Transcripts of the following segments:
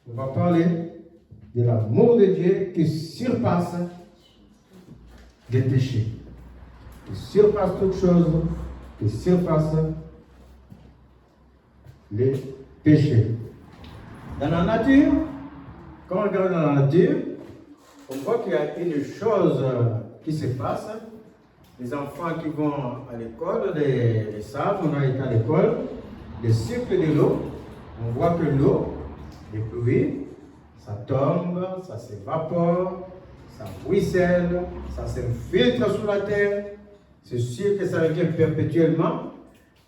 On va parler de l'amour de Dieu qui surpasse les péchés. Qui surpasse toute chose, qui surpasse les péchés. Dans la nature, quand on regarde dans la nature, on voit qu'il y a une chose qui se passe. Les enfants qui vont à l'école, les savent, on a été à l'école, le cycle de l'eau, on voit que l'eau, les pluies, ça tombe, ça s'évapore, ça ruisselle, ça s'infiltre sous la terre. C'est sûr que ça revient perpétuellement.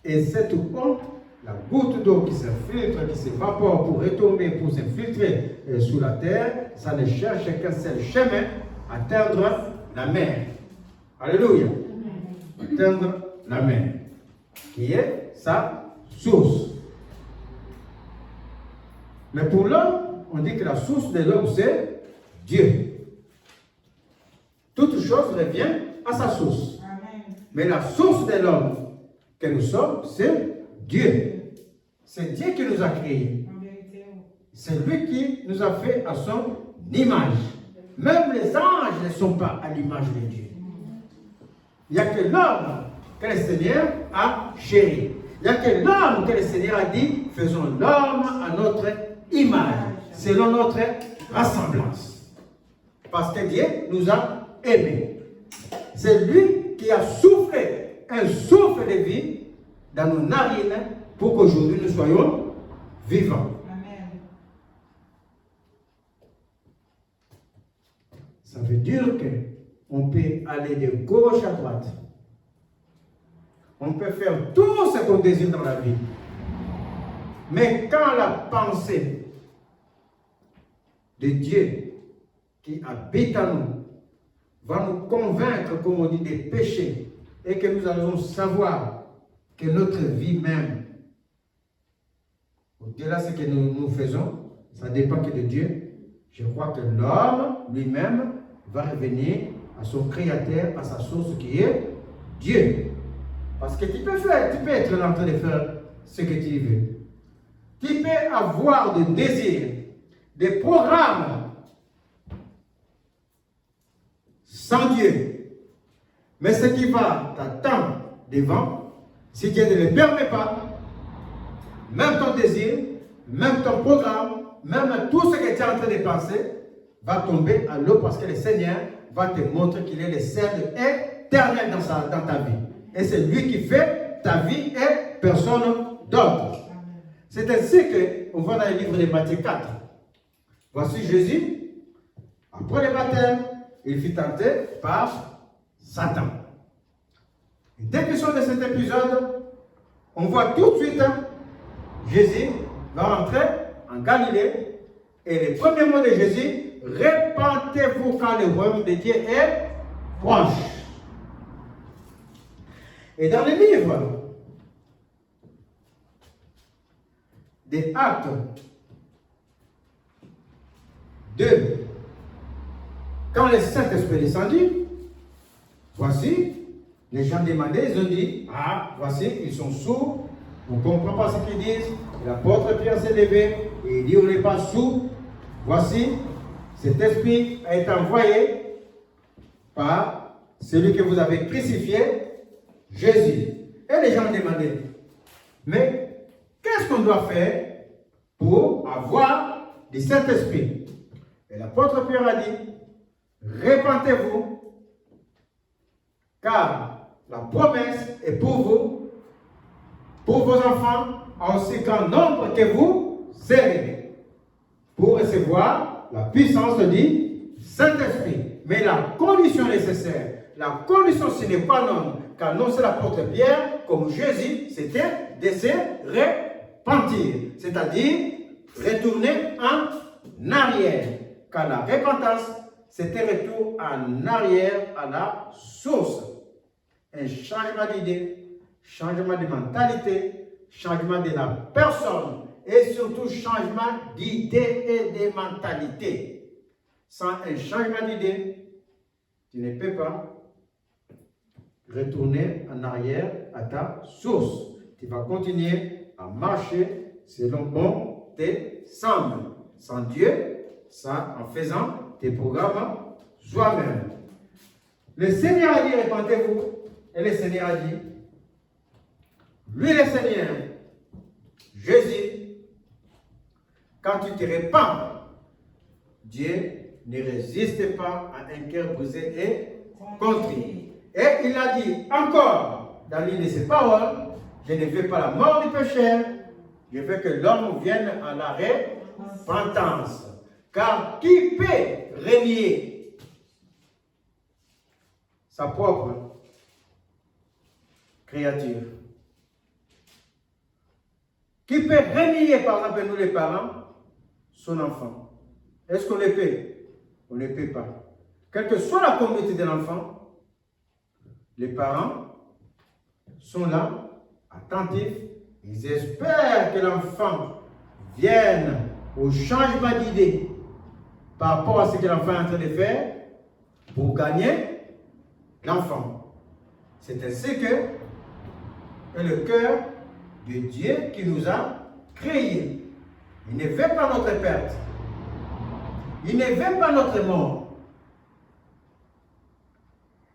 Et cette eau, la goutte d'eau qui s'infiltre, qui s'évapore pour retomber, pour s'infiltrer sous la terre, ça ne cherche qu'un seul chemin, atteindre la mer. Alléluia. Atteindre la mer, qui est sa source. Mais pour l'homme, on dit que la source de l'homme, c'est Dieu. Toute chose revient à sa source. Amen. Mais la source de l'homme que nous sommes, c'est Dieu. C'est Dieu qui nous a créés. C'est lui qui nous a fait à son image. Même les anges ne sont pas à l'image de Dieu. Il n'y a que l'homme que le Seigneur a chéri. Il n'y a que l'homme que le Seigneur a dit, faisons l'homme à notre image, selon notre ressemblance. Parce que Dieu nous a aimés. C'est lui qui a soufflé un souffle de vie dans nos narines pour qu'aujourd'hui nous soyons vivants. Amen. Ça veut dire qu'on peut aller de gauche à droite. On peut faire tout ce qu'on désire dans la vie. Mais quand la pensée de Dieu qui habite en nous va nous convaincre, comme on dit, des péchés, et que nous allons savoir que notre vie même, au-delà de ce que nous faisons, ça dépend que de Dieu. Je crois que l'homme lui-même va revenir à son créateur, à sa source qui est Dieu. Parce que tu peux être en train de faire ce que tu veux. Tu peux avoir des désirs, des programmes sans Dieu. Mais ce qui va t'attendre devant, si Dieu ne le permet pas, même ton désir, même ton programme, même tout ce que tu es en train de penser, va tomber à l'eau parce que le Seigneur va te montrer qu'il est le Seigneur éternel dans ta vie. Et c'est lui qui fait ta vie et personne d'autre. C'est ainsi qu'on voit dans le livre de Matthieu 4. Voici Jésus, après le baptême, il fut tenté par Satan. Et dès qu'il sort de cet épisode, on voit tout de suite Jésus va rentrer en Galilée. Et les premiers mots de Jésus, répentez-vous quand le royaume de Dieu est proche. Et dans le livre des Actes 2, quand le Saint-Esprit est descendu, voici, les gens demandaient, ils ont dit, voici, ils sont sourds, on ne comprend pas ce qu'ils disent. L'apôtre Pierre s'est levé et il dit, on n'est pas sourds. Voici, cet esprit a été envoyé par celui que vous avez crucifié, Jésus. Et les gens demandaient, mais qu'est-ce qu'on doit faire pour avoir du Saint-Esprit? Et l'apôtre Pierre a dit, répentez-vous, car la promesse est pour vous, pour vos enfants, en aussi grand nombre que vous serez, pour recevoir la puissance du Saint-Esprit. Mais la condition nécessaire, la condition sine qua non, qu'annonçait l'apôtre Pierre, comme Jésus, c'était de se repentir, c'est-à-dire retourner en arrière. Car la repentance, c'était retour en arrière à la source. Un changement d'idée, changement de mentalité, changement de la personne et surtout changement d'idée et de mentalité. Sans un changement d'idée, tu ne peux pas retourner en arrière à ta source. Tu vas continuer à marcher selon bon te semble. sans Dieu, ça en faisant tes programmes soi-même. Le Seigneur a dit, répentez-vous. Et le Seigneur a dit, lui le Seigneur, Jésus, quand tu te répands, Dieu ne résiste pas à un cœur brisé et contrit. Et il a dit encore, dans l'une de ses paroles, je ne veux pas la mort du pécheur, je veux que l'homme vienne à la repentance. Car qui peut renier sa propre créature? Qui peut renier, par exemple, nous les parents, son enfant? Est-ce qu'on le peut? On ne peut pas. Quelle que soit la communauté de l'enfant, les parents sont là, attentifs, ils espèrent que l'enfant vienne au changement d'idée par rapport à ce que l'enfant est en train de faire pour gagner l'enfant. C'est ainsi que est le cœur de Dieu qui nous a créés. Il ne veut pas notre perte. Il ne veut pas notre mort.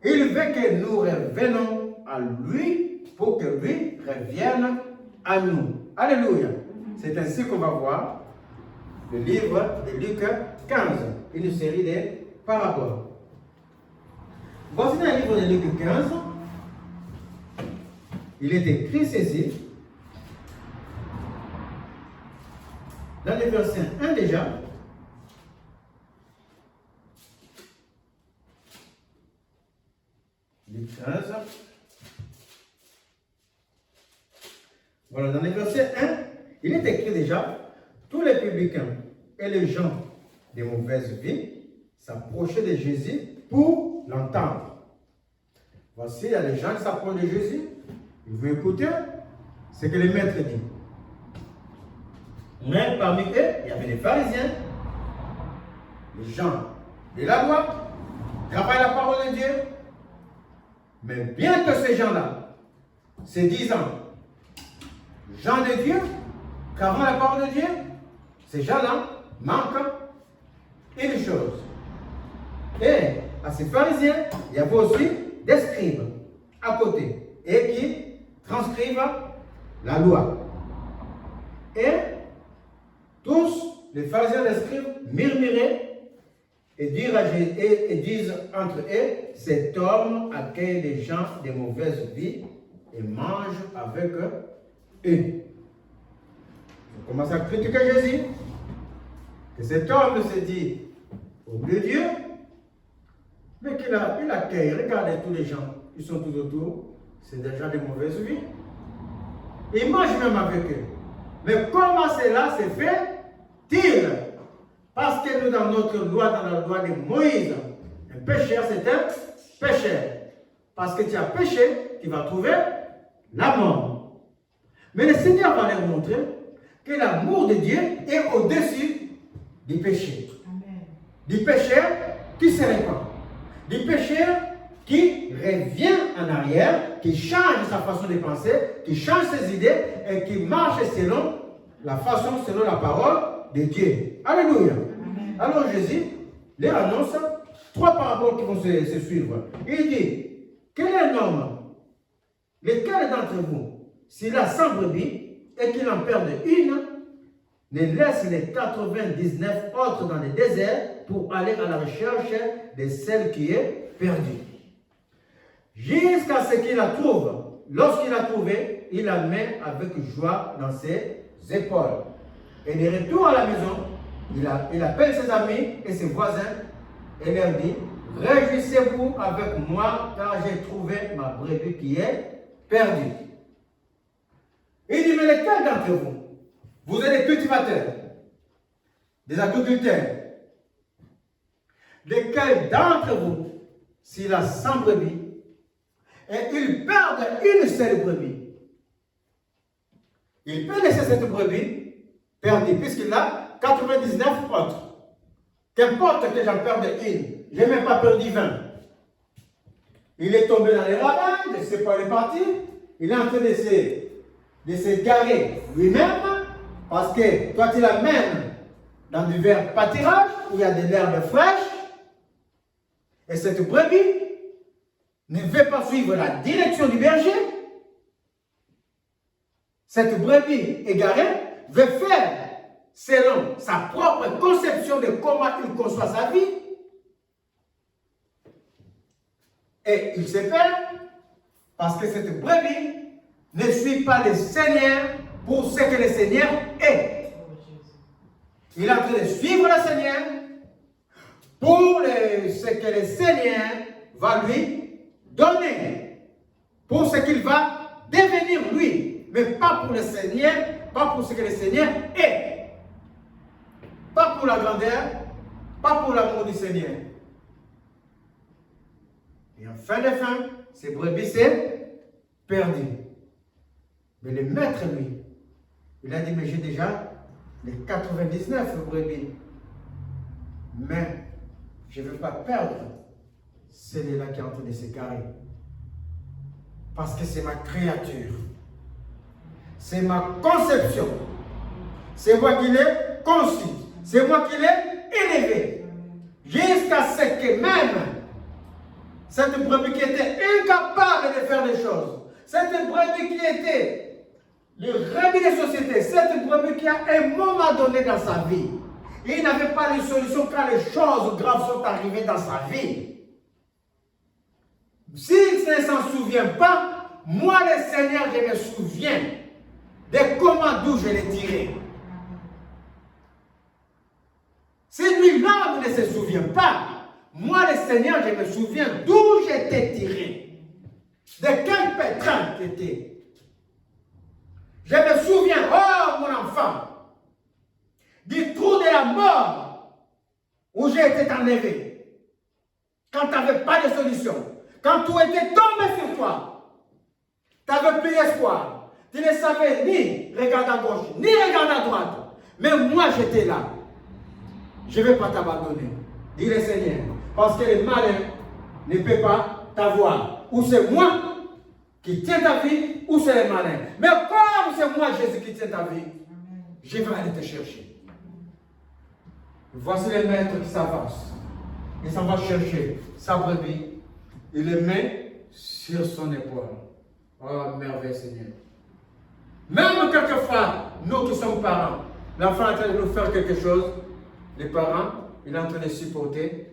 Il veut que nous revenons à lui pour que lui revienne à nous. Alléluia. C'est ainsi qu'on va voir le livre de Luc 15, une série de paraboles. Voici dans le livre de Luc 15, il est écrit ceci, dans le verset 1 déjà. Luc 15. Voilà, dans le verset 1, il est écrit déjà, tous les publicains et les gens de mauvaise vie s'approchaient de Jésus pour l'entendre. Voici, il y a des gens qui s'approchent de Jésus, ils veulent écouter ce que le maître dit. Mais parmi eux, il y avait les pharisiens, les gens de la loi, qui travaillent la parole de Dieu. Mais bien que ces gens-là, se disant gens de Dieu, qu'avant la parole de Dieu, ces gens-là manquent une chose. Et à ces pharisiens, il y avait aussi des scribes à côté et qui transcrivent la loi. Et tous les pharisiens et les scribes murmuraient et disent entre eux, cet homme accueille des gens de mauvaise vie et mange avec eux. Ils commencent à critiquer Jésus, que cet homme se dit au de Dieu, mais qu'il accueille, regardez tous les gens, ils sont tous autour, c'est des gens de mauvaise vie. Il mange même avec eux. Mais comment cela se fait-il? Parce que nous, dans notre loi, dans la loi de Moïse, un pécheur, c'est un pécheur. Parce que tu as péché, tu vas trouver la mort. Mais le Seigneur va leur montrer que l'amour de Dieu est au-dessus du péché. Amen. Du pécheur qui se répand. Du pécheur qui revient en arrière, qui change sa façon de penser, qui change ses idées et qui marche selon la façon, selon la parole de Dieu. Alléluia. Amen. Alors Jésus leur annonce trois paraboles qui vont se suivre. Il dit, quel est un homme, lequel d'entre vous, s'il a 100 brebis et qu'il en perde une, ne laisse les 99 autres dans le désert pour aller à la recherche de celle qui est perdue. Jusqu'à ce qu'il la trouve. Lorsqu'il l'a trouvée, il la met avec joie dans ses épaules. Et de retour à la maison, il appelle ses amis et ses voisins et leur dit, réjouissez-vous avec moi car j'ai trouvé ma brebis qui est perdue. Il dit, mais lesquels d'entre vous? Vous êtes des cultivateurs, des agriculteurs. Lesquels d'entre vous, s'il a 100 brebis, et il perd une seule brebis, il peut laisser cette brebis perdue, puisqu'il a 99 autres. Qu'importe que j'en perde une, je n'ai même pas perdu 20. Il est tombé dans les ravins, je ne sais pas où il est parti, il est en train de se garer lui-même, parce que toi tu l'amènes dans du vert pâturage, où il y a de l'herbe fraîche. Et cette brebis ne veut pas suivre la direction du berger. Cette brebis égarée veut faire selon sa propre conception de comment il conçoit sa vie. Et il se perd parce que cette brebis ne suit pas le Seigneur pour ce que le Seigneur est. Il est en train de suivre le Seigneur pour ce que le Seigneur va lui donner, pour ce qu'il va devenir lui, mais pas pour le Seigneur, pas pour ce que le Seigneur est. Pas pour la grandeur, pas pour l'amour du Seigneur. Et en fin de fin, ces brebis s'est perdu. Mais le maître, lui, il a dit, mais j'ai déjà les 99 brebis. Mais je ne veux pas perdre celle-là qui est en train de s'égarer. Parce que c'est ma créature. C'est ma conception. C'est moi qui l'ai conçu. C'est moi qui l'ai élevé. Jusqu'à ce que même cette brebis qui était incapable de faire des choses, cette brebis qui était le rébut des sociétés, cette brebis qui à un moment donné dans sa vie, il n'avait pas de solution quand les choses graves sont arrivées dans sa vie. S'il ne s'en souvient pas, moi le Seigneur, je me souviens de comment, d'où je l'ai tiré. Si lui-là ne se souvient pas, moi le Seigneur, je me souviens d'où j'étais tiré. De quel pétrin j'étais. Je me souviens, oh mon enfant, du trou de la mort où j'ai été enlevé. Quand tu n'avais pas de solution, quand tout était tombé sur toi, tu n'avais plus d'espoir. Tu ne savais ni regarder à gauche, ni regarder à droite. Mais moi j'étais là. Je ne vais pas t'abandonner, dit le Seigneur. Parce que le malin ne peut pas t'avoir. Ou c'est moi qui tiens ta vie, ou c'est le malin. Mais comme c'est moi, Jésus, qui tiens ta vie, je vais aller te chercher. Voici le maître qui s'avance. Il s'en va chercher sa brebis. Il le met sur son épaule. Oh, merveille, Seigneur. Même quelquefois, nous qui sommes parents, l'enfant est en train de nous faire quelque chose, les parents, il est en train de supporter,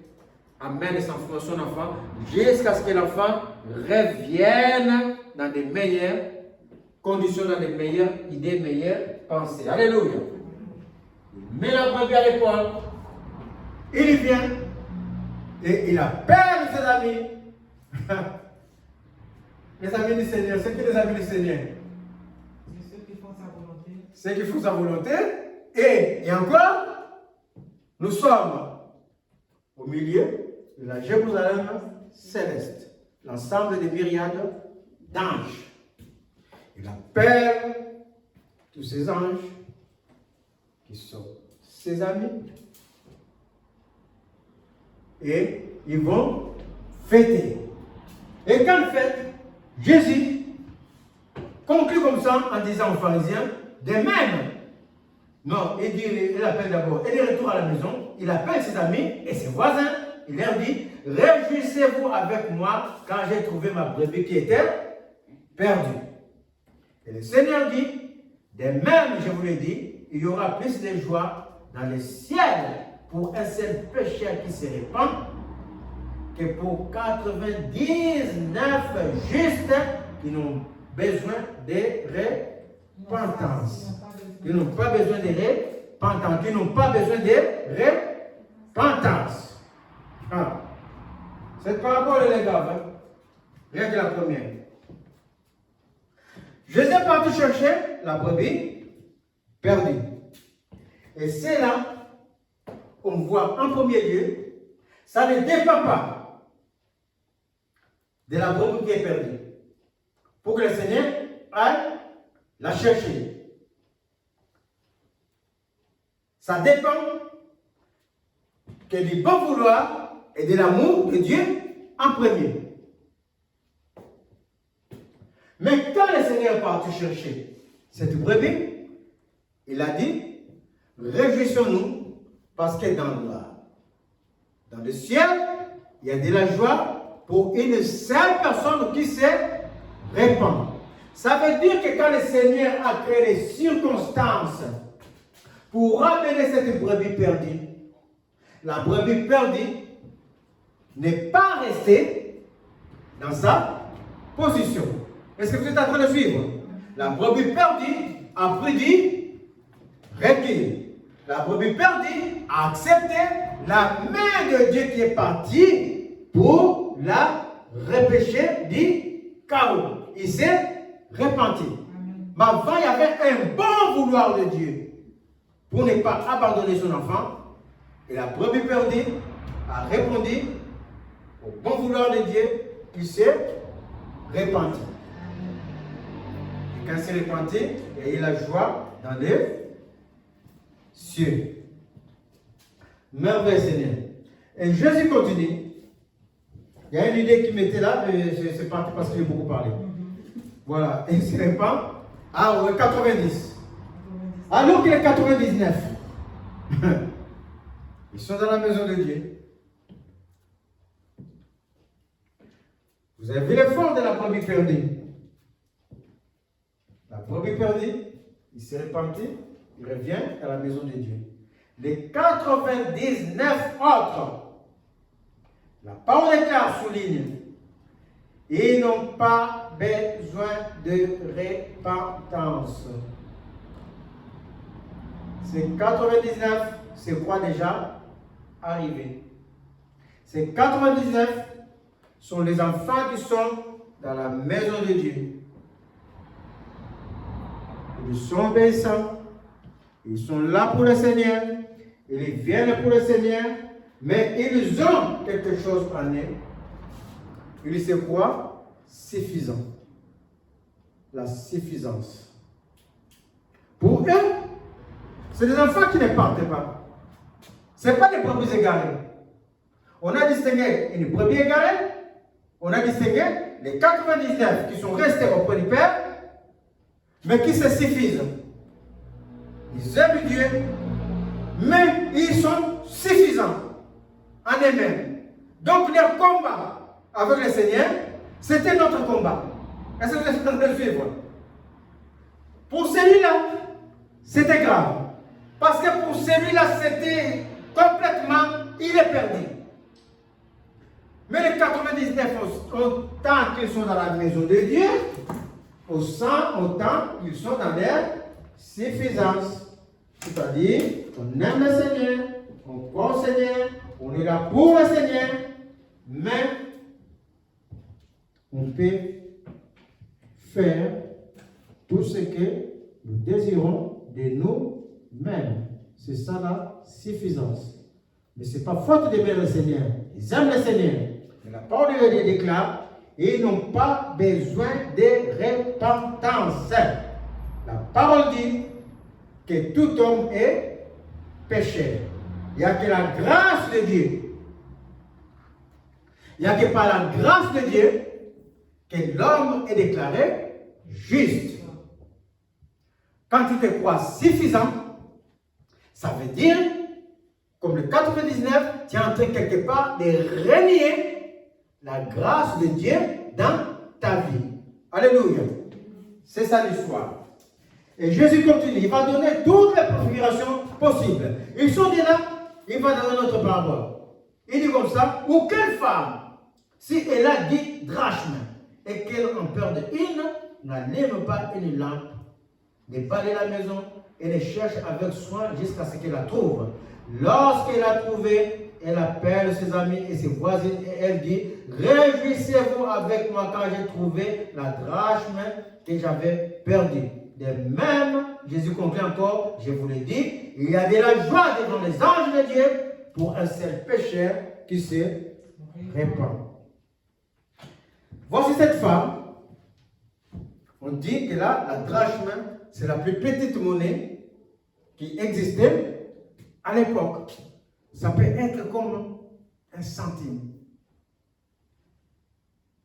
amène son enfant, jusqu'à ce que l'enfant revienne dans de meilleures conditions, dans de meilleures idées, meilleures pensées. Alléluia. Il met la brebis à l'épaule, il vient, et il appelle ses amis. Les amis du Seigneur, c'est qui les amis du Seigneur? C'est ceux qui font sa volonté. Ceux qui font sa volonté. Et encore, nous sommes au milieu de la Jérusalem céleste, l'ensemble des myriades d'anges. Il appelle tous ces anges qui sont ses amis et ils vont fêter. Et quand ils fêtent, Jésus conclut comme ça en disant aux pharisiens, de même, non, il appelle d'abord, il est retour à la maison, il appelle ses amis et ses voisins, il leur dit, réjouissez-vous avec moi quand j'ai trouvé ma brebis qui était perdue. Et le Seigneur dit, de même, je vous l'ai dit, il y aura plus de joie dans le ciel pour un seul pécheur qui se répand que pour 99 justes qui n'ont besoin de repentance. Qui n'ont pas besoin de repentance. Qui n'ont pas besoin de repentance. Ah. Cette parabole est grave. Hein? Rien que la première. Jésus est parti chercher la brebis perdue. Et c'est là qu'on voit en premier lieu, ça ne dépend pas de la brebis qui est perdue. Pour que le Seigneur aille la chercher. Ça dépend que du bon vouloir et de l'amour de Dieu en premier. Mais quand le Seigneur est parti chercher cette brebis, il a dit, réjouissons-nous Parce que dans le ciel, il y a de la joie pour une seule personne qui se répand. Ça veut dire que quand le Seigneur a créé les circonstances pour ramener cette brebis perdue, la brebis perdue n'est pas restée dans sa position. Est-ce que vous êtes en train de suivre? La brebis perdue a pris du recul. La brebis perdue a accepté la main de Dieu qui est partie pour la repêcher du chaos. Il s'est repenti. Mais avant, il y avait un bon vouloir de Dieu pour ne pas abandonner son enfant. Et la brebis perdue a répondu au bon vouloir de Dieu. Il s'est repenti. Et quand il s'est repenti, il y a eu la joie dans les cieux. Merveille Seigneur. Et Jésus continue. Il y a une idée qui m'était là, mais c'est parti parce que j'ai beaucoup parlé. Voilà. Et il se répand à 90. Alors qu'il est 99. Ils sont dans la maison de Dieu. Vous avez vu l'effort de la brebis perdue. La brebis perdue, il s'est repenti, il revient à la maison de Dieu. Les 99 autres, la parole est claire, souligne, ils n'ont pas besoin de repentance. Ces 99, c'est quoi déjà arrivé? Ces 99 sont les enfants qui sont dans la maison de Dieu. Ils sont obéissants, ils sont là pour le Seigneur, ils viennent pour le Seigneur, mais ils ont quelque chose en eux. Il c'est quoi? Suffisant. La suffisance. Pour eux, c'est des enfants qui ne partent pas. Ce n'est pas des brebis égarées. On a distingué une brebis égarée, on a distingué les 99 qui sont restés auprès du Père, mais qui se suffisent. Ils aiment Dieu, mais ils sont suffisants en eux-mêmes. Donc leur combat avec le Seigneur, c'était notre combat. Est-ce que vous êtes en train de suivre? Pour celui-là, c'était grave. Parce que pour celui-là, c'était complètement, il est perdu. Mais les 99, autant qu'ils sont dans la maison de Dieu, autant qu'ils sont dans leur suffisance. C'est-à-dire, on aime le Seigneur, on croit au Seigneur, on est là pour le Seigneur, mais on peut faire tout ce que nous désirons de nous-mêmes. C'est ça la suffisance. Mais ce n'est pas faute d'aimer le Seigneur. Ils aiment le Seigneur. Mais la parole de Dieu déclare, ils n'ont pas besoin de repentance. La parole dit que tout homme est pécheur. Il n'y a que la grâce de Dieu. Il n'y a que par la grâce de Dieu que l'homme est déclaré juste. Quand tu te crois suffisant, ça veut dire, comme le 99, tu es en train quelque part de renier la grâce de Dieu dans ta vie. Alléluia. C'est ça l'histoire. Et Jésus continue, il va donner toutes les configurations possibles. Ils sont là, il va donner notre parole. Il dit comme ça, aucune femme, si elle a 10 drachmes et qu'elle en perd une, n'allume pas une lampe, ne balaye la maison et ne cherche avec soin jusqu'à ce qu'elle la trouve. Lorsqu'elle l'a trouvée, elle appelle ses amis et ses voisines et elle dit, réjouissez-vous avec moi quand j'ai trouvé la drachme que j'avais perdue. De même, Jésus conclut encore, je vous l'ai dit, il y a de la joie devant les anges de Dieu pour un seul pécheur qui se répand. Voici cette femme. On dit que là, la drachme, c'est la plus petite monnaie qui existait à l'époque. Ça peut être comme un centime.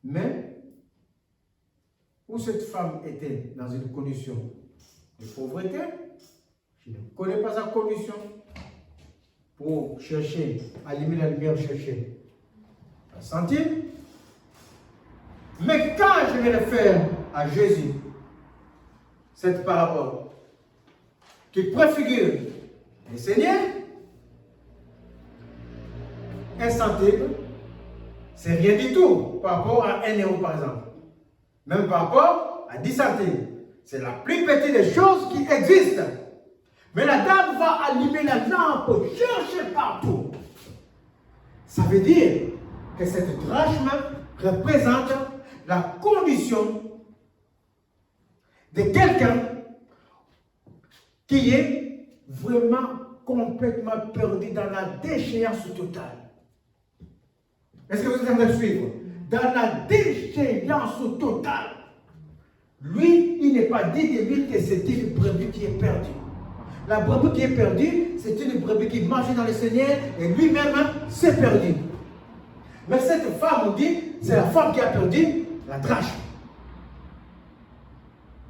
Mais, où cette femme était dans une condition de pauvreté, je ne connais pas sa condition pour chercher, allumer la lumière, chercher un centime. Mais quand je me réfère à Jésus, cette parabole qui préfigure le Seigneur, un centime, c'est rien du tout par rapport à 1 euro par exemple. Même par rapport à 10 centimes. C'est la plus petite des choses qui existent. Mais la dame va allumer la lampe, chercher partout. Ça veut dire que cette drachme représente la condition de quelqu'un qui est vraiment complètement perdu dans la déchéance totale. Est-ce que vous êtes en train de suivre? Dans la déchéance totale. Lui, il n'est pas dit de lui que c'était une brebis qui est perdue. La brebis qui est perdue, c'est une brebis qui marche dans le Seigneur et lui-même s'est perdu. Mais cette femme, on dit, c'est la femme qui a perdu la drachme.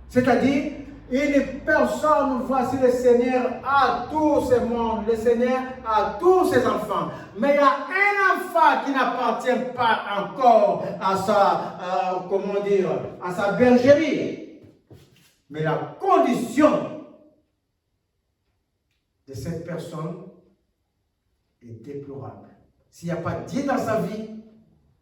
C'est-à-dire, une personne, voici le Seigneur à tout ce monde, le Seigneur à tous ses enfants. Mais il y a un enfant qui n'appartient pas encore à sa, à sa bergerie. Mais la condition de cette personne est déplorable. S'il n'y a pas Dieu dans sa vie,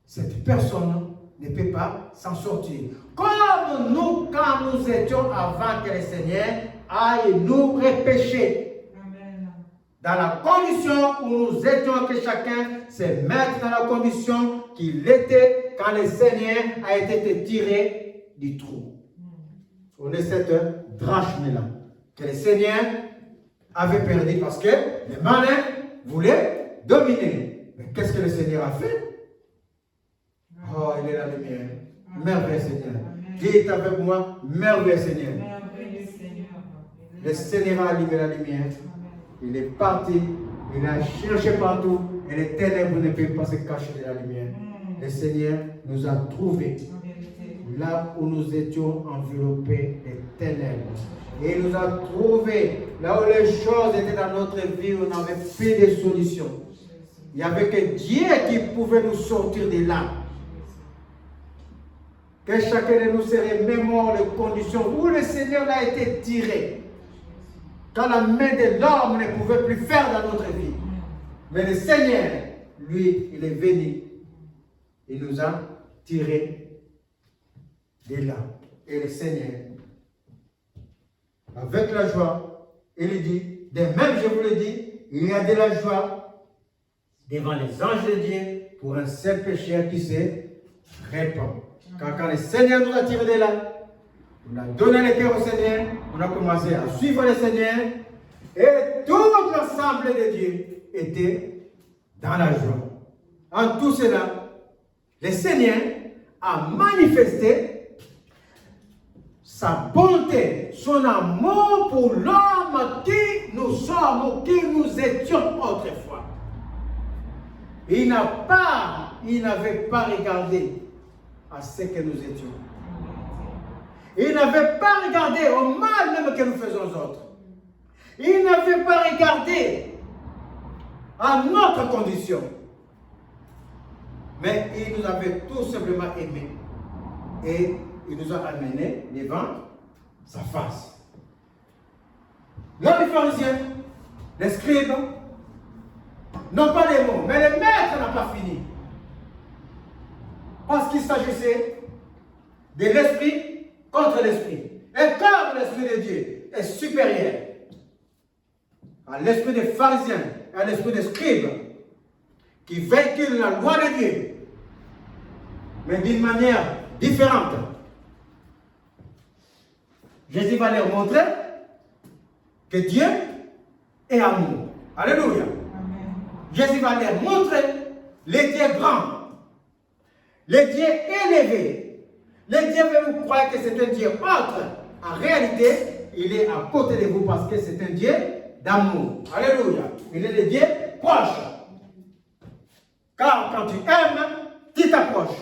cette personne ne peut pas s'en sortir. Comme nous, quand nous étions avant que le Seigneur aille nous repêcher. Amen. Dans la condition où nous étions, que chacun se mette dans la condition qu'il était quand le Seigneur a été tiré du trou. On est cette drachme-là que le Seigneur avait perdu parce que les malins voulaient dominer. Mais qu'est-ce que le Seigneur a fait? Oh, il est la lumière. Merveilleux Seigneur. Dieu est avec moi. Merveilleux Seigneur. Le Seigneur a allumé la lumière. Il est parti. Il a cherché partout. Et les ténèbres ne peuvent pas se cacher de la lumière. Le Seigneur nous a trouvés là où nous étions enveloppés des ténèbres. Et il nous a trouvés là où les choses étaient dans notre vie, où on n'avait plus de solution. Il n'y avait que Dieu qui pouvait nous sortir de là. Que chacun de nous serait mémoire les conditions où le Seigneur a été tiré. Quand la main de l'homme ne pouvait plus faire dans notre vie. Mais le Seigneur, lui, il est venu. Il nous a tirés de là. Et le Seigneur, avec la joie, il dit, de même je vous le dis, il y a de la joie devant les anges de Dieu pour un seul pécheur qui se répand. Quand le Seigneur nous a tirés de là, on a donné le cœur au Seigneur, on a commencé à suivre le Seigneur, et tout l'ensemble de Dieu était dans la joie. En tout cela, le Seigneur a manifesté sa bonté, son amour pour l'homme qui nous sommes, qui nous étions autrefois. Il n'avait pas regardé à ce que nous étions. Il n'avait pas regardé au mal même que nous faisons aux autres. Il n'avait pas regardé à notre condition. Mais il nous avait tout simplement aimés. Et il nous a amenés devant sa face. Là, les pharisiens, les scribes, n'ont pas les mots, mais le maître n'a pas fini. Parce qu'il s'agissait de l'esprit contre l'esprit. Et comme l'esprit de Dieu est supérieur à l'esprit des pharisiens et à l'esprit des scribes qui véhiculent la loi de Dieu, mais d'une manière différente, Jésus va leur montrer que Dieu est amour. Alléluia. Amen. Jésus va leur montrer les dieux grands, les dieux élevés. Les dieux, vous croyez que c'est un Dieu autre. En réalité, il est à côté de vous parce que c'est un Dieu d'amour. Alléluia. Il est le Dieu proche. Car quand tu aimes, tu t'approches.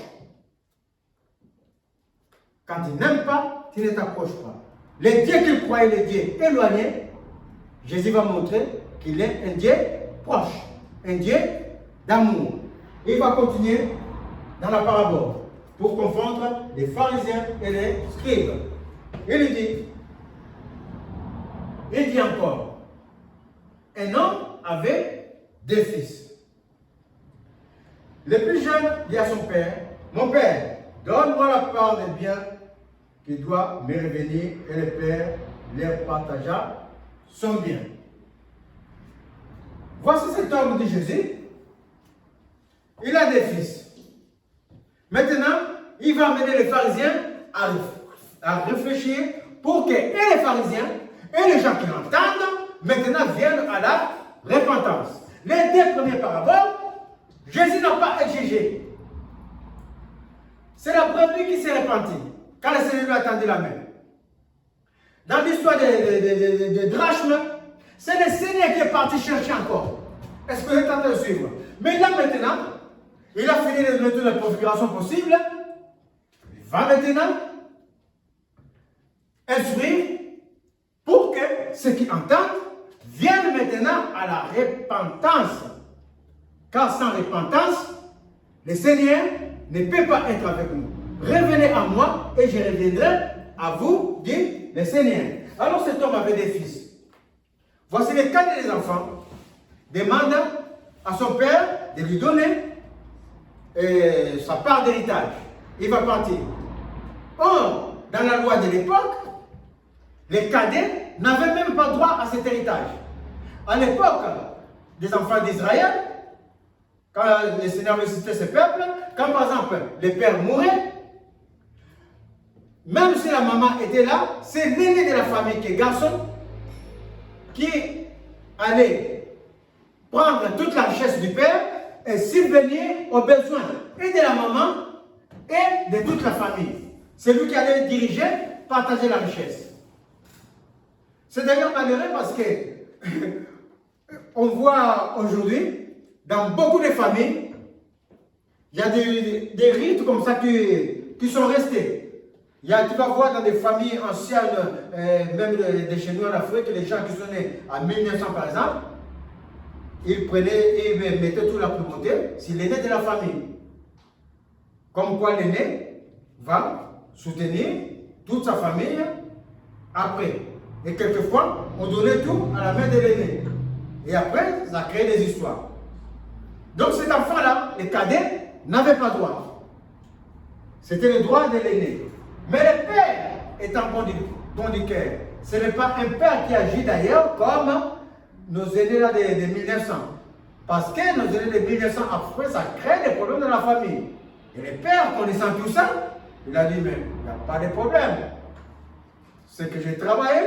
Quand tu n'aimes pas, tu ne t'approches pas. Les dieux qu'il croyait, les dieux éloignés, Jésus va montrer qu'il est un Dieu proche. un Dieu d'amour. Et il va continuer dans la parabole pour confondre les pharisiens et les scribes. Il dit encore, un homme avait 2 fils. Le plus jeune dit à son père, mon père, donne-moi la part des biens qui doit me revenir. Et le père leur partagea son bien. Voici cet homme de Jésus. Il a 2 fils. Maintenant, il va amener les pharisiens à réfléchir pour que et les pharisiens et les gens qui l'entendent maintenant viennent à la repentance. Les 2 premières paraboles, Jésus n'a pas exigé. C'est la brebis qui s'est repentie quand le Seigneur lui a tendu la main. Dans l'histoire de drachmes, c'est le Seigneur qui est parti chercher encore. Est-ce que vous êtes en train de suivre? Mais là maintenant, il a fini de donner toutes les configurations possibles. Il va maintenant instruire pour que ceux qui entendent viennent maintenant à la repentance. Car sans repentance, le Seigneur ne peut pas être avec nous. Revenez à moi et je reviendrai à vous, dit le Seigneur. Alors cet homme avait 2 fils. Voici le cas des enfants. Demande à son père de lui donner sa part d'héritage. Il va partir. Or, dans la loi de l'époque, les cadets n'avaient même pas droit à cet héritage. À l'époque des enfants d'Israël, quand le Seigneur visitait ce peuple, quand par exemple le père mourait, même si la maman était là, c'est l'aîné de la famille qui est garçon, qui allait prendre toute la richesse du père et subvenir aux besoins et de la maman et de toute la famille. C'est lui qui allait diriger, partager la richesse. C'est d'ailleurs malheureux parce que on voit aujourd'hui, dans beaucoup de familles, il y a des rites comme ça qui sont restés. Tu vas voir dans des familles anciennes, même de chez nous en Afrique, les gens qui sont nés en 1900 par exemple, ils prenaient et mettaient toute la primauté sur l'aîné de la famille. Comme quoi l'aîné va soutenir toute sa famille après. Et quelquefois, on donnait tout à la main de l'aîné. Et après, ça crée des histoires. Donc cet enfant-là, les cadets, n'avaient pas droit. C'était le droit de l'aîné. Mais le père étant bon du cœur, ce n'est pas un père qui agit d'ailleurs comme nos aînés là de 1900. Parce que nos aînés de 1900, après, ça crée des problèmes dans la famille. Et le père, connaissant tout ça, il a dit, mais il n'y a pas de problème. Ce que j'ai travaillé,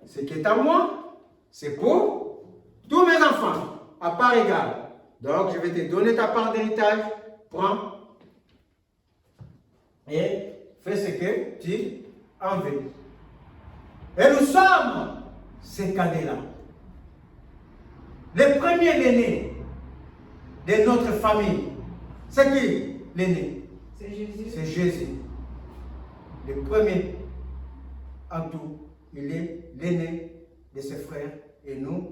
ce qui est à moi, c'est pour tous mes enfants, à part égale. Donc, je vais te donner ta part d'héritage, prends et fais ce que tu en veux. Et nous sommes ces cadets-là. Le premier l'aîné de notre famille, c'est qui l'aîné? C'est Jésus. C'est Jésus. Le premier en tout, il est l'aîné de ses frères et nous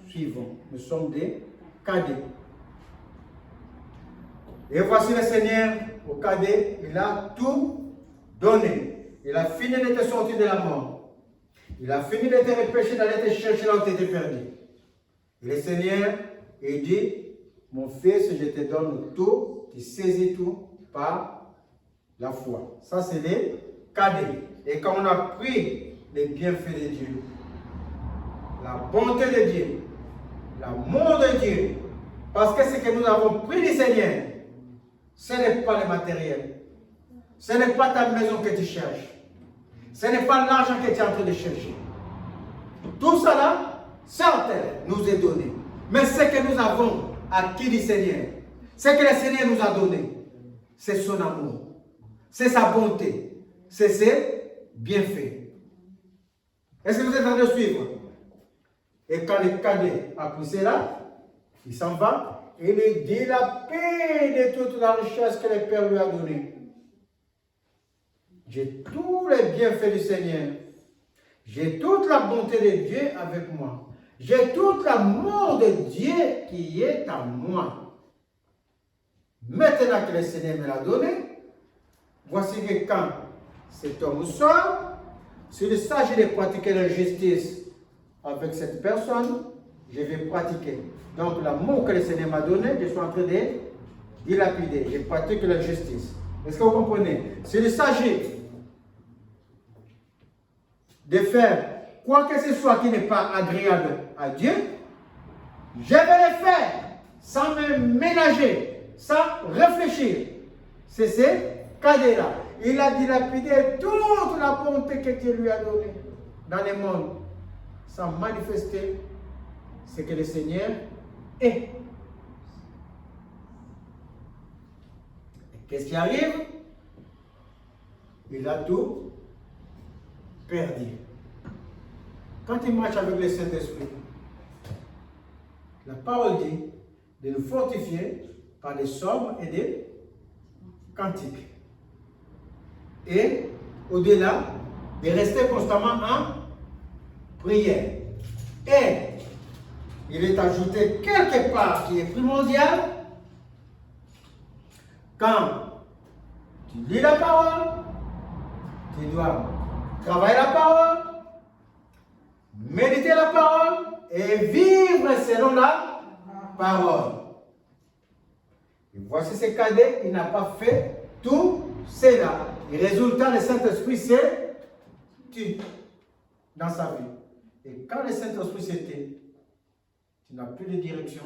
suivons. Nous sommes des cadets. Et voici le Seigneur au cadet, il a tout donné. Il a fini de te sortir de la mort. Il a fini de te repêcher, d'aller te chercher là où tu étais perdu. Et le Seigneur, il dit, mon fils, je te donne tout, tu saisis tout par la foi. Ça, c'est les cadets. Et quand on a pris les bienfaits de Dieu, la bonté de Dieu, l'amour de Dieu, parce que ce que nous avons pris du Seigneur, ce n'est pas le matériel. Ce n'est pas ta maison que tu cherches. Ce n'est pas l'argent que tu es en train de chercher. Tout cela, certes, nous est donné. Mais ce que nous avons acquis du Seigneur, ce que le Seigneur nous a donné, c'est son amour. C'est sa bonté. C'est ses bienfaits. Est-ce que vous êtes en train de suivre? Et quand le cadet a pris cela, il s'en va. Il est dit la paix de toute la richesse que le Père lui a donnée. J'ai tous les bienfaits du Seigneur. J'ai toute la bonté de Dieu avec moi. J'ai tout l'amour de Dieu qui est à moi. Maintenant que le Seigneur me l'a donné, voici que quand cet homme sort, s'il s'agit de pratiquer l'injustice avec cette personne, je vais pratiquer. Donc l'amour que le Seigneur m'a donné, je suis en train de dilapider. Je pratique l'injustice. Est-ce que vous comprenez? S'il s'agit de faire quoi que ce soit qui n'est pas agréable à Dieu, je vais le faire sans me ménager, sans réfléchir. C'est ce cadet-là. Il a dilapidé toute la bonté que Dieu lui a donnée dans le monde, sans manifester ce que le Seigneur est. Et qu'est-ce qui arrive? Il a tout perdu. Quand il marche avec le Saint-Esprit, la parole dit de nous fortifier par des psaumes et des cantiques. Et au-delà, de rester constamment en prière. Et il est ajouté quelque part qui est primordial. Quand tu lis la parole, tu dois travailler la parole, méditer la parole et vivre selon la parole. Et voici ce cadet, il n'a pas fait tout cela. Et résultat, le Saint-Esprit s'est tu dans sa vie. Et quand le Saint-Esprit s'était, tu n'as plus de direction.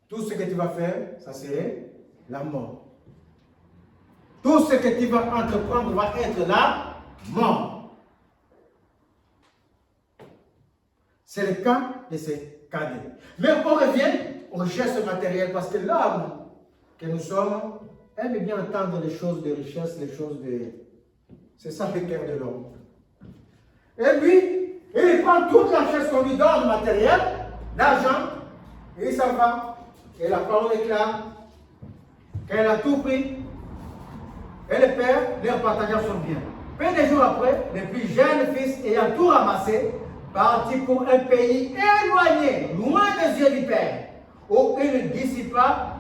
Tout ce que tu vas faire, ça serait la mort. Tout ce que tu vas entreprendre va être la mort. C'est le cas de ces cadets. Mais on revient aux richesses matérielles parce que l'homme que nous sommes aime bien entendre les choses de richesse, les choses de... C'est ça le cœur de l'homme. Et lui, il prend toute la richesse qu'on lui donne matériel, l'argent, et il s'en va. Et la parole est claire. Quand elle a tout pris, et le père leur partagea son bien. Peu de jours après, le plus jeune fils ayant tout ramassé, partit pour un pays éloigné, loin des yeux du père, où il dissipa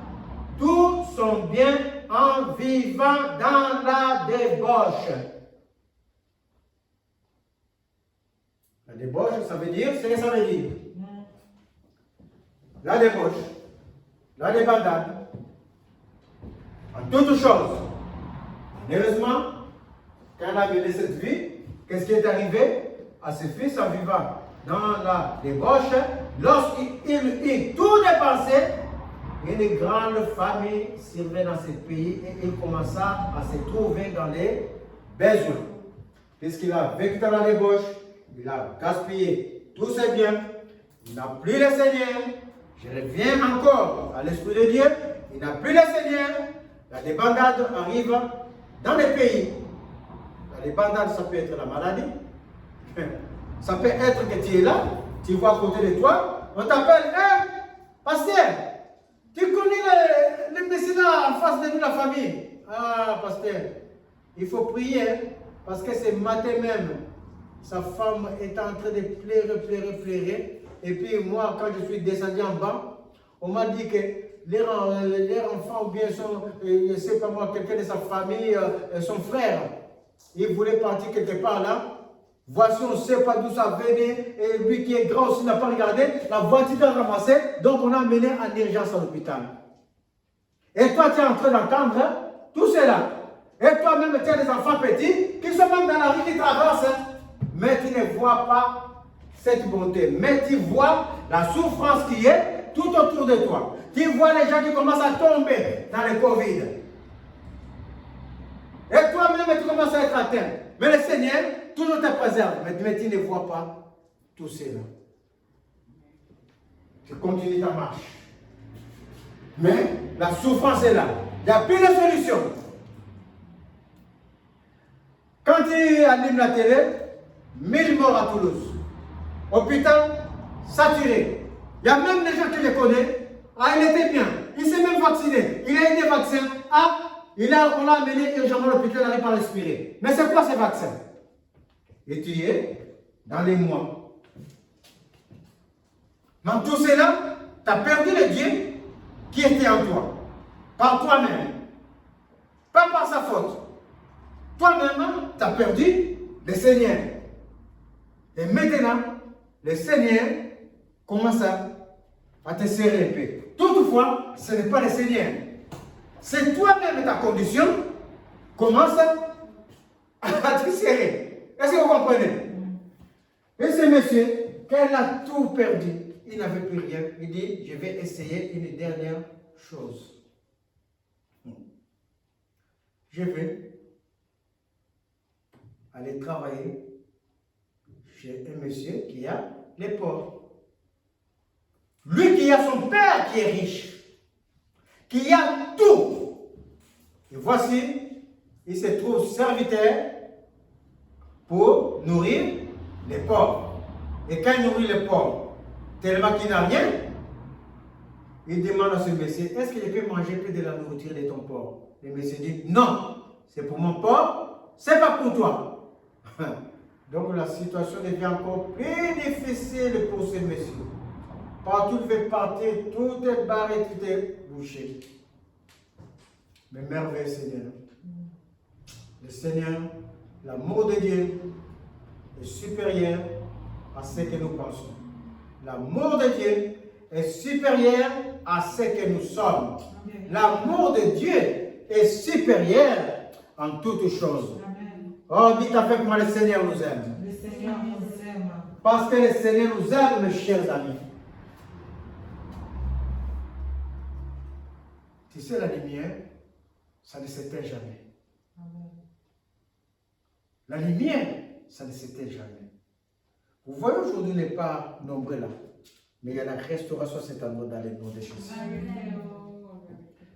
tout son bien en vivant dans la débauche. La débauche, ça veut dire ce que ça veut dire. La débauche, la débandade, en toutes choses. Heureusement, quand elle a mené cette vie, qu'est-ce qui est arrivé à ce fils en vivant dans la débauche? Lorsqu'il eut tout dépensé, une grande famille servait dans ce pays et il commença à se trouver dans les besoins. Puisqu'il a vécu dans la débauche, il a gaspillé tous ses biens, il n'a plus le Seigneur. Je reviens encore à l'Esprit de Dieu, il n'a plus le Seigneur. La débandade arrive dans les pays. La débandade, ça peut être la maladie. Ça peut être que tu es là, tu vois à côté de toi, on t'appelle, hey, pasteur, tu connais le mécénat en face de nous, la famille. Ah, pasteur, il faut prier, parce que ce matin même, sa femme est en train de pleurer. Et puis moi, quand je suis descendu en bas, on m'a dit que leur enfant, ou bien son, je ne sais pas moi, quelqu'un de sa famille, son frère, il voulait partir quelque part là. Voici, on ne sait pas d'où ça venait, et lui qui est grand aussi n'a pas regardé, la voiture l'a ramassé, donc on a amené en urgence à l'hôpital. Et toi, tu es en train d'entendre tout cela. Et toi-même, tu as des enfants petits qui sont même dans la rue qui traversent, mais tu ne vois pas cette bonté, mais tu vois la souffrance qui est tout autour de toi. Tu vois les gens qui commencent à tomber dans le Covid. Et toi-même, tu commences à être atteint. Mais le Seigneur, toujours te préserve. Mais tu ne vois pas tout cela. Tu continues ta marche. Mais la souffrance est là. Il n'y a plus de solution. Quand tu allumes la télé, 1000 morts à Toulouse. Hôpital saturé. Il y a même des gens que je connais. Ah, il était bien. Il s'est même vacciné. Il a eu des vaccins. Ah, on l'a amené urgemment à l'hôpital, il n'arrive pas à respirer. Mais c'est quoi ces vaccins? Et tu es dans les mois. Dans tout cela, tu as perdu le Dieu qui était en toi. Par toi-même. Pas par sa faute. Toi-même, tu as perdu le Seigneur. Et maintenant, le Seigneur commence à te serrer un peu. Toutefois, ce n'est pas le Seigneur. C'est toi-même ta condition commence à te serrer. Est-ce que vous comprenez? Et ce monsieur, quand il a tout perdu, il n'avait plus rien. Il dit, je vais essayer une dernière chose. Je vais aller travailler chez un monsieur qui a les porcs. Lui qui a son père qui est riche, qui a tout. Et voici, il se trouve serviteur pour nourrir les porcs. Et quand il nourrit les porcs, tellement qu'il n'a rien, il demande à ce monsieur, est-ce que je peux manger plus de la nourriture de ton porc? Le monsieur dit, non, c'est pour mon porc, c'est pas pour toi. Donc la situation devient encore plus difficile pour ce monsieur. Partout il veut partir, tout est barré, tout est bouché. Mais merveilleux Seigneur. Le Seigneur, l'amour de Dieu est supérieur à ce que nous pensons. L'amour de Dieu est supérieur à ce que nous sommes. L'amour de Dieu est supérieur en toutes choses. Oh, dites avec moi, le Seigneur nous aime. Le Seigneur nous aime. Parce que le Seigneur nous aime, mes chers amis. Tu sais, la lumière, ça ne s'éteint jamais. Amen. La lumière, ça ne s'éteint jamais. Vous voyez, aujourd'hui, on n'est pas nombreux là. Mais il y a la restauration à cet endroit dans les noms de Jésus.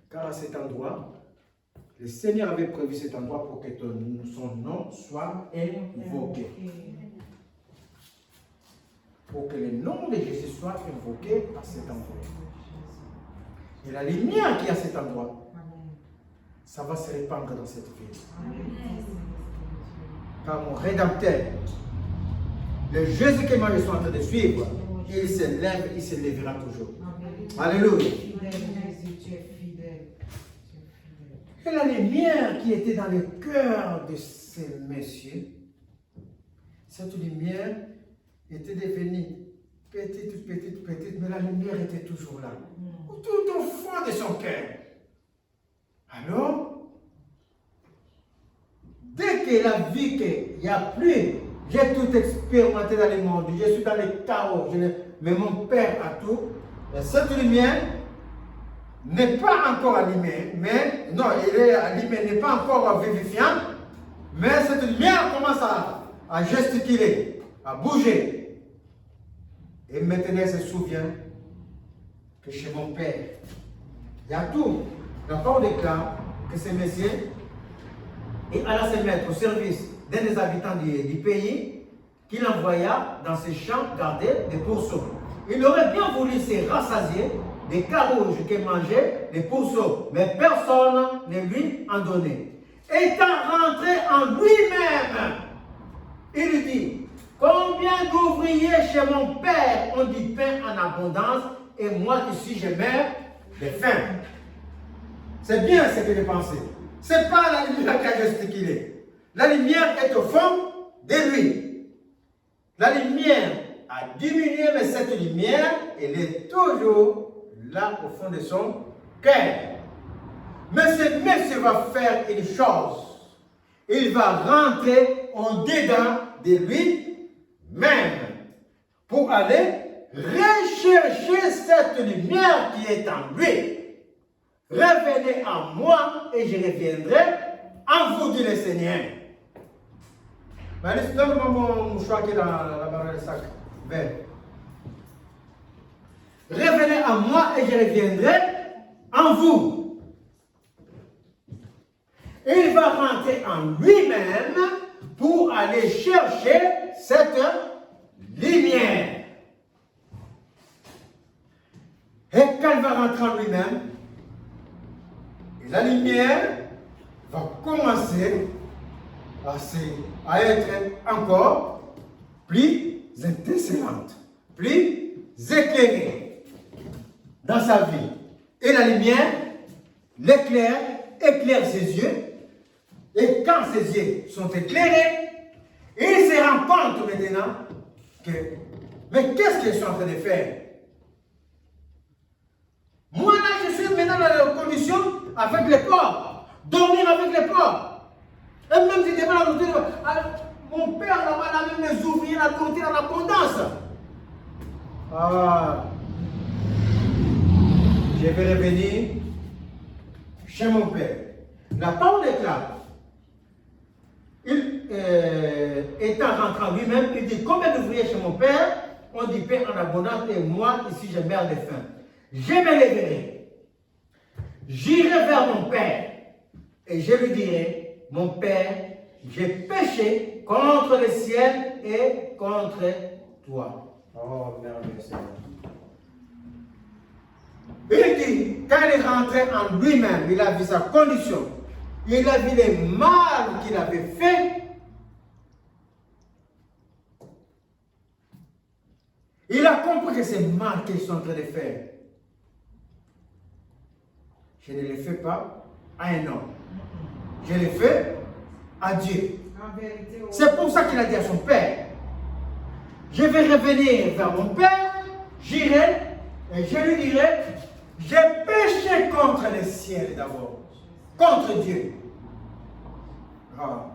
Car à cet endroit, le Seigneur avait prévu cet endroit pour que son nom soit invoqué. Pour que le nom de Jésus soit invoqué à cet endroit. Et la lumière qui est à cet endroit, ça va se répandre dans cette ville. Car mon Rédempteur, le Jésus que moi je suis en train de suivre, il se lève, il se lèvera toujours. Alléluia. Et la lumière qui était dans le cœur de ces messieurs, cette lumière était devenue petite, mais la lumière était toujours là. Tout au fond de son cœur. Alors, dès qu'il a vu qu'il n'y a plus, j'ai tout expérimenté dans le monde, je suis dans les chaos, mais mon Père a tout, et cette lumière n'est pas encore allumée, mais non, elle est allumée, n'est pas encore vivifiante, mais cette lumière commence à gesticuler, à bouger. Et maintenant, elle se souvient que chez mon Père, il y a tout. Il n'y a pas de cas que ces messieurs et alla se mettre au service d'un des habitants du pays qu'il envoya dans ses champs garder des pourceaux. Il aurait bien voulu se rassasier des carouges que mangeaient les pourceaux, mais personne ne lui en donnait. Étant rentré en lui-même, il dit, combien d'ouvriers chez mon père ont du pain en abondance et moi ici je meurs de faim. C'est bien ce que j'ai pensé. Ce n'est pas la lumière qui a gesticulé. La lumière est au fond de lui. La lumière a diminué, mais cette lumière, elle est toujours là au fond de son cœur. Mais ce monsieur va faire une chose. Il va rentrer au-dedans de lui-même pour aller rechercher cette lumière qui est en lui. Revenez en moi et je reviendrai en vous, dit le Seigneur. Allez, donne-moi mon mouchoir qui est dans la barre de sac vert. Revenez en moi et je reviendrai en vous. Il va rentrer en lui-même pour aller chercher cette lumière. Et quand il va rentrer en lui-même, la lumière va commencer à être encore plus étincelante, plus éclairé dans sa vie. Et la lumière, l'éclair, éclaire ses yeux. Et quand ses yeux sont éclairés, il se rend compte maintenant que, mais qu'est-ce que je suis en train de faire? Moi là, je suis maintenant dans la condition avec les porcs, dormir avec les porcs. Et même si je devais la nourriture, mon père là-bas, là, même les ouvriers, la nourriture en abondance. Ah, je vais revenir chez mon père. La parole déclare. Il étant rentré en lui-même, il dit, combien d'ouvriers chez mon père ont du pain en abondance et moi ici je meurs de faim. Je me lèverai, j'irai vers mon père et je lui dirai, mon père, j'ai péché contre le ciel et contre toi. Oh, merveilleux Seigneur. Il dit, quand il est rentré en lui-même, il a vu sa condition, il a vu les mal qu'il avait fait. Il a compris que c'est mal qu'ils sont en train de faire. Je ne le fais pas à un homme. Je le fais à Dieu. C'est pour ça qu'il a dit à son père, je vais revenir vers mon père, j'irai et je lui dirai, j'ai péché contre le ciel d'abord, contre Dieu. Ah.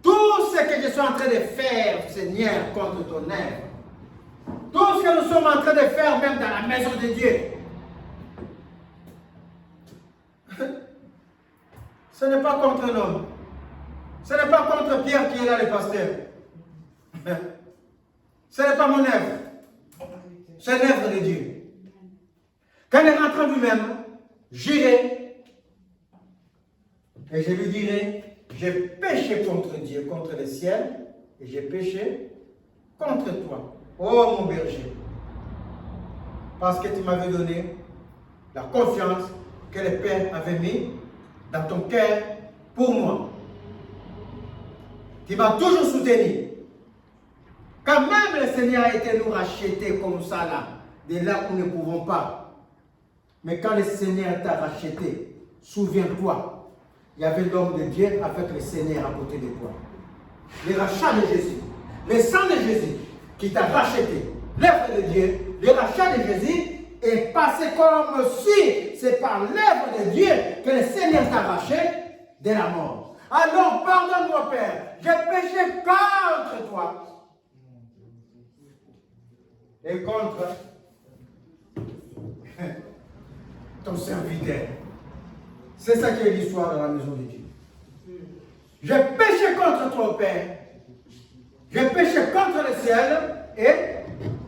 Tout ce que je suis en train de faire, Seigneur, contre ton œuvre, tout ce que nous sommes en train de faire même dans la maison de Dieu, ce n'est pas contre l'homme. Ce n'est pas contre Pierre qui est là, le pasteur. Ce n'est pas mon œuvre. C'est l'œuvre de Dieu. Quand il rentre en lui-même, j'irai et je lui dirai, j'ai péché contre Dieu, contre le ciel, et j'ai péché contre toi. Oh mon berger, parce que tu m'avais donné la confiance que le Père avait mis dans ton cœur pour moi. Tu m'as toujours soutenu. Quand même le Seigneur a été nous racheter comme ça là, de là où nous ne pouvons pas. Mais quand le Seigneur t'a racheté, souviens-toi, il y avait l'homme de Dieu avec le Seigneur à côté de toi. Le rachat de Jésus, le sang de Jésus qui t'a racheté, l'œuvre de Dieu, le rachat de Jésus est passé comme si c'est par l'œuvre de Dieu que le Seigneur t'a racheté de la mort. Alors pardonne-moi Père, j'ai péché contre toi et contre ton serviteur. C'est ça qui est l'histoire dans la maison de Dieu. J'ai péché contre toi, Père. J'ai péché contre le ciel et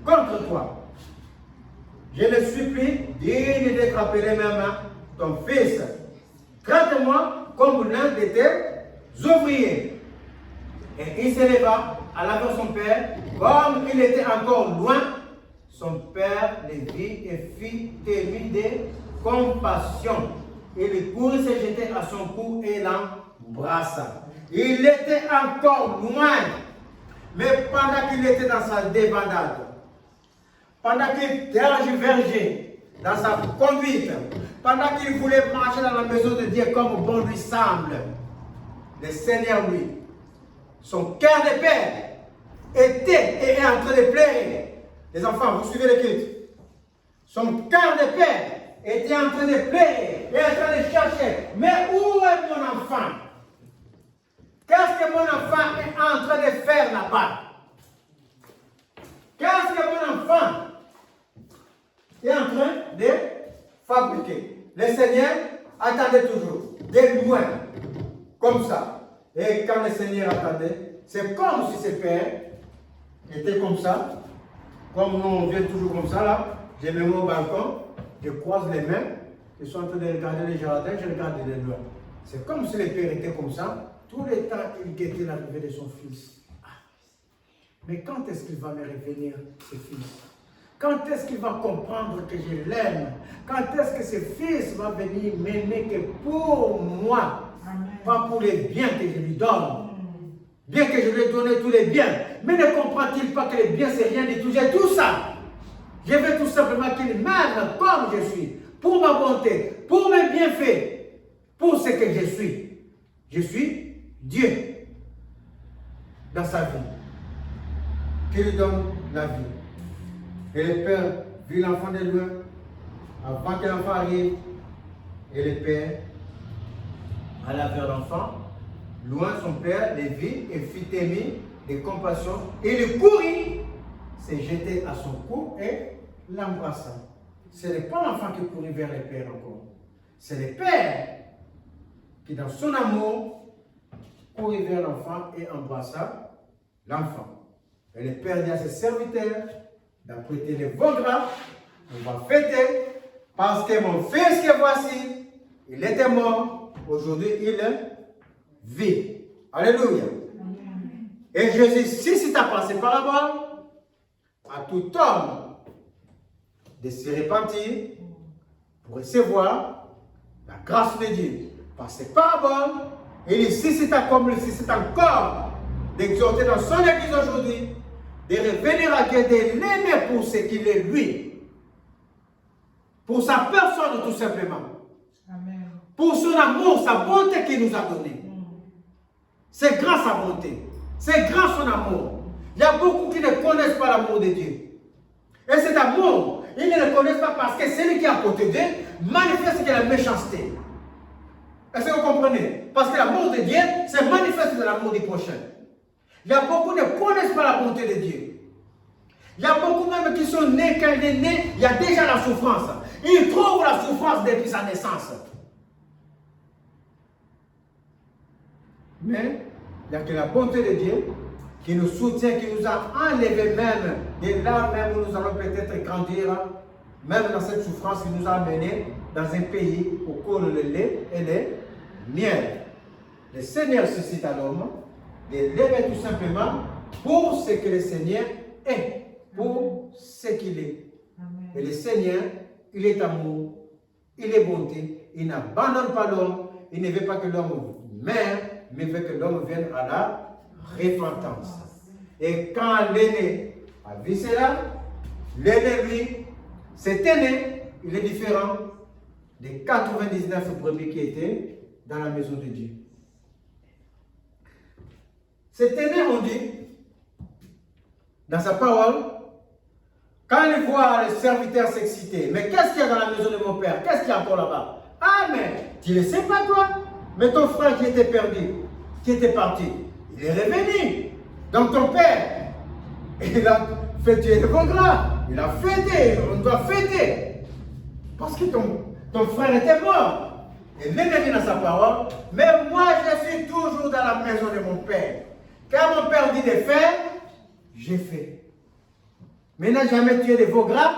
contre toi. Je le supplie, digne d'être appelé même ton fils. Traite-moi comme l'un de tes ouvriers. Et il se leva, alla vers son père, comme il était encore loin. Son père le vit et fit ému de compassion. Il courut se jeter à son cou et l'embrassa. Il était encore loin, mais pendant qu'il était dans sa débandade, pendant qu'il tergiversait dans sa conduite, pendant qu'il voulait marcher dans la maison de Dieu comme bon lui semble, le Seigneur, lui, son cœur de père, était et est en train de pleurer. Les enfants, vous suivez le culte. Son cœur de père était en train de pleurer et en train de chercher. Mais où est mon enfant? Qu'est-ce que mon enfant est en train de faire là-bas? Qu'est-ce que mon enfant est en train de fabriquer? Le Seigneur attendait toujours, de loin, comme ça. Et quand le Seigneur attendait, c'est comme si ses pères étaient comme ça. Comme nous, on vient toujours comme ça, là, je me mets au balcon, je croise les mains, je suis en train de regarder les jardins, je regarde les loin. C'est comme si le père était comme ça, tout le temps, il guettait l'arrivée de son fils. Mais quand est-ce qu'il va me revenir, ce fils? Quand est-ce qu'il va comprendre que je l'aime? Quand est-ce que ce fils va venir m'aimer que pour moi? Amen. Pas pour les biens que je lui donne, bien que je lui ai donné tous les biens. Mais ne comprend-il pas que les biens, c'est rien du tout? J'ai tout ça. Je veux tout simplement qu'il m'aime comme je suis, pour ma bonté, pour mes bienfaits, pour ce que je suis. Je suis Dieu dans sa vie, qui lui donne la vie. Et le Père vit l'enfant de loin, avant que l'enfant arrive, et le Père alla vers l'enfant, loin son Père, le vit et fit aimer de compassion, et il courut, s'est jeté à son cou et l'embrassa. Ce n'est pas l'enfant qui courut vers le Père encore, c'est le Père qui, dans son amour, courut vers l'enfant et embrassa l'enfant. Et le Père dit à ses serviteurs d'apprêter les veaux gras, on va fêter, parce que mon fils que voici, il était mort, aujourd'hui il vit. Alléluia. Et Jésus suscite par ces paraboles à tout homme de se repentir pour recevoir la grâce de Dieu. Par ces paraboles, il suscite comme il suscite encore d'exhorter dans son église aujourd'hui de revenir à Dieu, de l'aimer pour ce qu'il est lui. Pour sa personne tout simplement. Amen. Pour son amour, sa bonté qu'il nous a donnée. C'est grâce à sa bonté. C'est grâce à son amour. Il y a beaucoup qui ne connaissent pas l'amour de Dieu. Et cet amour, ils ne le connaissent pas parce que celui qui est à côté d'eux manifeste de la méchanceté. Est-ce que vous comprenez? Parce que l'amour de Dieu, c'est manifeste de l'amour du prochain. Il y a beaucoup qui ne connaissent pas la bonté de Dieu. Il y a beaucoup même qui sont nés, quand il est né, il y a déjà la souffrance. Ils trouvent la souffrance depuis sa naissance. Mais il n'y a que la bonté de Dieu qui nous soutient, qui nous a enlevé même de là même où nous allons peut-être grandir, même dans cette souffrance qui nous a amenés dans un pays où coule le lait et le miel. Le Seigneur suscite à l'homme de l'aimer tout simplement pour ce que le Seigneur est, pour ce qu'il est. Amen. Et le Seigneur, il est amour, il est bonté, il n'abandonne pas l'homme, il ne veut pas que l'homme meure, mais il veut que l'homme vienne à la repentance. Et quand l'aîné a vu cela, l'aîné, lui, cet aîné, il est différent des 99 brebis qui étaient dans la maison de Dieu. Cet aîné, on dit, dans sa parole, quand il voit les serviteurs s'exciter, mais qu'est-ce qu'il y a dans la maison de mon père? Qu'est-ce qu'il y a encore là-bas? Ah, mais tu ne le sais pas, toi? Mais ton frère qui était perdu, qui était parti, il est revenu. Donc ton père, il a fait tuer le bon gras. Il a fêté, on doit fêter. Parce que ton frère était mort. Et l'aîné dit dans sa parole, mais moi je suis toujours dans la maison de mon père. Quand mon père dit de faire, j'ai fait. Mais n'a jamais tué de veau gras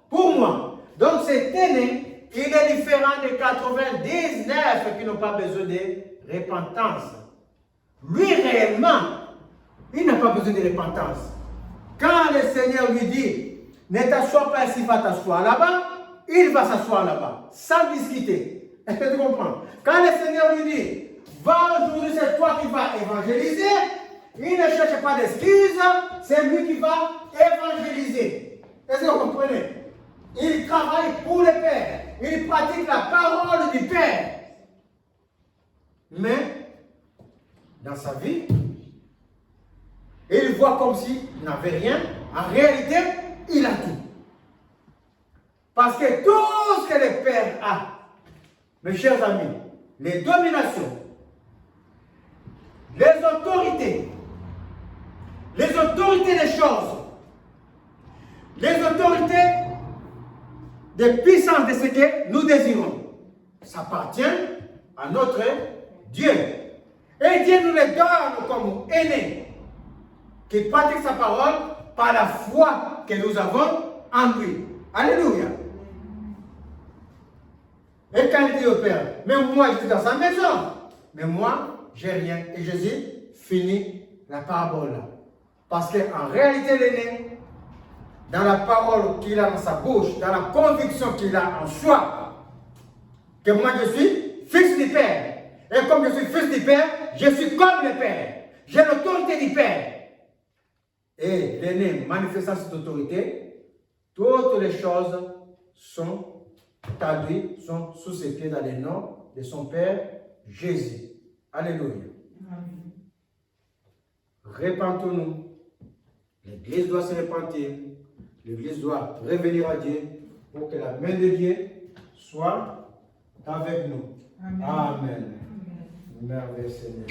pour moi. Donc cet aîné, il est différent des 99 qui n'ont pas besoin de repentance. Lui réellement, il n'a pas besoin de repentance. Quand le Seigneur lui dit, ne t'assois pas ici, va t'asseoir là-bas, il va s'asseoir là-bas, sans discuter. Est-ce que tu comprends? Quand le Seigneur lui dit, va aujourd'hui, c'est toi qui vas évangéliser, il ne cherche pas d'excuses, c'est lui qui va évangéliser. Est-ce que vous comprenez? Il travaille pour le Père, il pratique la parole du Père. Mais, dans sa vie, il voit comme s'il n'avait rien. En réalité, il a tout. Parce que tout ce que le Père a, mes chers amis, les dominations, les autorités des choses, les autorités des puissances de ce que nous désirons, ça appartient à notre Dieu. Et Dieu nous les donne comme aînés qui pratique sa parole par la foi que nous avons en lui. Alléluia. Et quand il dit au Père, mais moi je suis dans sa maison, mais moi j'ai rien. Et Jésus finit la parabole là. Parce qu'en réalité l'aîné, dans la parole qu'il a dans sa bouche, dans la conviction qu'il a en soi, que moi je suis fils du Père. Et comme je suis fils du Père, je suis comme le Père. J'ai l'autorité du Père. Et l'aîné manifestant cette autorité, toutes les choses sont traduites, sont sous ses pieds dans le nom de son Père Jésus. Alléluia. Amen. Repentons-nous. L'Église doit se repentir. L'Église doit revenir à Dieu pour que la main de Dieu soit avec nous. Amen. Amen. Merveilleux Seigneur.